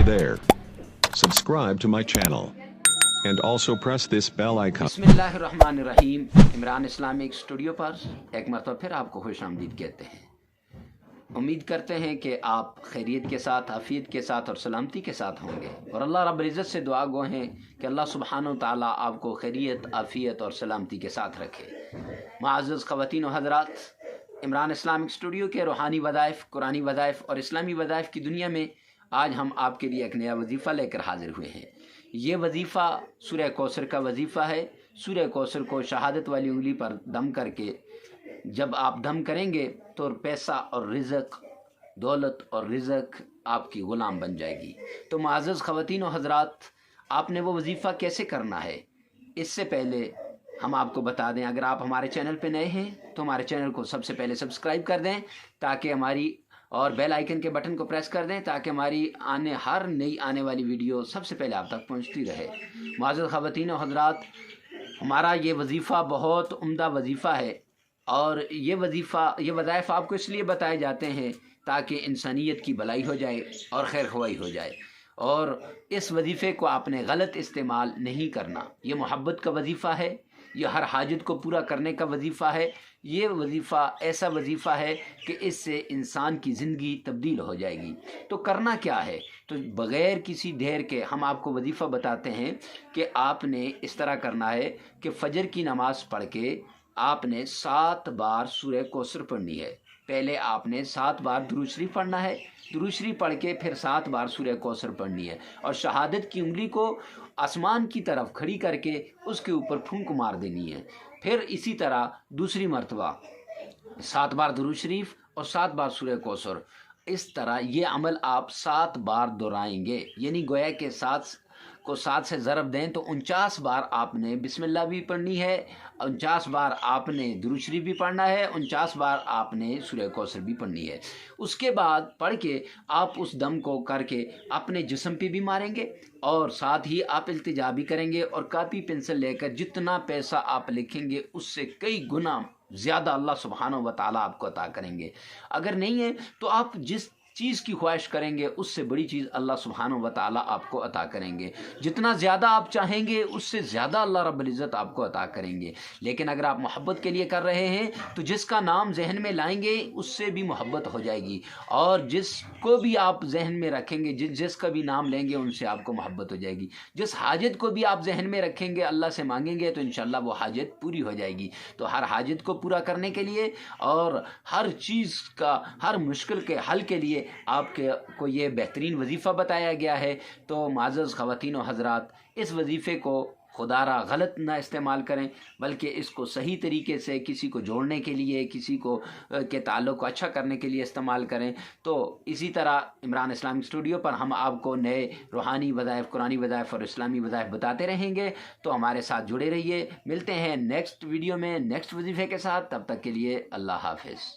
Hey there. Subscribe to my channel. And also press this bell icon. बिस्मिल्लाहिर्रहमानिर्रहीम। Imran Islamic studio पर एक मरतबा फिर आपको खुशामदीद कहते हैं। उम्मीद करते हैं कि आप खैरियत के साथ, आफ़ियत के साथ और सलामती के साथ होंगे, और अल्लाह रब्बुल इज़्ज़त से दुआ गो हैं कि अल्लाह सुब्हानहू तआला आपको खैरियत, आफ़ियत और सलामती के साथ रखे। मुअज़्ज़ज़ ख़वातीन व हज़रात, इमरान इस्लामिक स्टूडियो के रूहानी वज़ाइफ़, कुरानी वज़ाइफ़ और इस्लामी वज़ाइफ़ की दुनिया में आज हम आपके लिए एक नया वजीफ़ा लेकर हाजिर हुए हैं। ये वजीफ़ा सूरह कौसर का वजीफ़ा है। सूरह कौसर को शहादत वाली उंगली पर दम करके जब आप दम करेंगे तो पैसा और रिज़्क़, दौलत और रिज़्क़ आपकी ग़ुलाम बन जाएगी। तो मुअज़्ज़ज़ ख़वातीन व हज़रात, आपने वो वजीफ़ा कैसे करना है, इससे पहले हम आपको बता दें। अगर आप हमारे चैनल पे नए हैं तो हमारे चैनल को सबसे पहले सब्सक्राइब कर दें, ताकि हमारी और बेल आइकन के बटन को प्रेस कर दें, ताकि हमारी हर नई आने वाली वीडियो सबसे पहले आप तक पहुंचती रहे। मुअज़्ज़ज़ ख़वातीन व हज़रात, हमारा ये वजीफ़ा बहुत उम्दा वजीफ़ा है, और ये वज़ाइफ़ आपको इसलिए बताए जाते हैं ताकि इंसानियत की भलाई हो जाए और खैर ख्वाही हो जाए। और इस वजीफ़े को आपने गलत इस्तेमाल नहीं करना। ये मोहब्बत का वजीफ़ा है, ये हर हाजत को पूरा करने का वजीफ़ा है। ये वजीफ़ा ऐसा वजीफ़ा है कि इससे इंसान की ज़िंदगी तब्दील हो जाएगी। तो करना क्या है, तो बग़ैर किसी देर के हम आपको वजीफ़ा बताते हैं कि आपने इस तरह करना है कि फ़जर की नमाज़ पढ़ के आपने 7 बार सूरह कौसर पढ़नी है। पहले आपने 7 बार दुरूद शरीफ पढ़ना है, दुरूद शरीफ पढ़ के फिर 7 बार सूरह कौसर पढ़नी है, और शहादत की उंगली को आसमान की तरफ खड़ी करके उसके ऊपर फूंक मार देनी है। फिर इसी तरह दूसरी मरतबा 7 बार दुरूद शरीफ और 7 बार सूरह कौसर। इस तरह ये अमल आप 7 बार दोहराएंगे, यानी गोया के 7 को 7 से ज़रब दें तो 49 बार आपने बिस्मिल्लाह भी पढ़नी है, 49 बार आपने दुरूद शरीफ भी पढ़ना है, 49 बार आपने सूरह कौसर भी पढ़नी है। उसके बाद पढ़ के आप उस दम को करके अपने जिस्म पे भी मारेंगे, और साथ ही आप इल्तिजा भी करेंगे, और कापी पेंसिल लेकर जितना पैसा आप लिखेंगे उससे कई गुना ज़्यादा अल्लाह सुब्हानहू व तआला आपको अता करेंगे। अगर नहीं है तो आप जिस चीज़ की ख्वाहिश करेंगे उससे बड़ी चीज़ अल्लाह सुब्हानहू व तआला आपको अता करेंगे। जितना ज़्यादा आप चाहेंगे उससे ज़्यादा अल्लाह रब्बुल इज़्ज़त आपको अता करेंगे। लेकिन अगर आप मोहब्बत के लिए कर रहे हैं तो जिसका नाम जहन में लाएंगे उससे भी मोहब्बत हो जाएगी, और जिसको भी आप जहन में रखेंगे, जिसका भी नाम लेंगे उनसे आपको मोहब्बत हो जाएगी। जिस हाजत को भी आप जहन में रखेंगे, अल्लाह से मांगेंगे, तो इंशाअल्लाह वो हाजत पूरी हो जाएगी। तो हर हाजत को पूरा करने के लिए और हर चीज़ का, हर मुश्किल के हल के लिए आपके को ये बेहतरीन वजीफ़ा बताया गया है। तो मुअज़्ज़ज़ ख़वातीन व हज़रात, इस वजीफ़े को खुदारा गलत ना इस्तेमाल करें, बल्कि इसको सही तरीके से किसी को जोड़ने के लिए, किसी को के ताल्लुक़ को अच्छा करने के लिए इस्तेमाल करें। तो इसी तरह इमरान इस्लामिक स्टूडियो पर हम आपको नए रूहानी वज़ाइफ़, कुरानी वज़ाइफ़ और इस्लामी वज़ाइफ़ बताते रहेंगे। तो हमारे साथ जुड़े रहिए। मिलते हैं नेक्स्ट वीडियो में नेक्स्ट वजीफ़े के साथ। तब तक के लिए अल्लाह हाफ़िज़।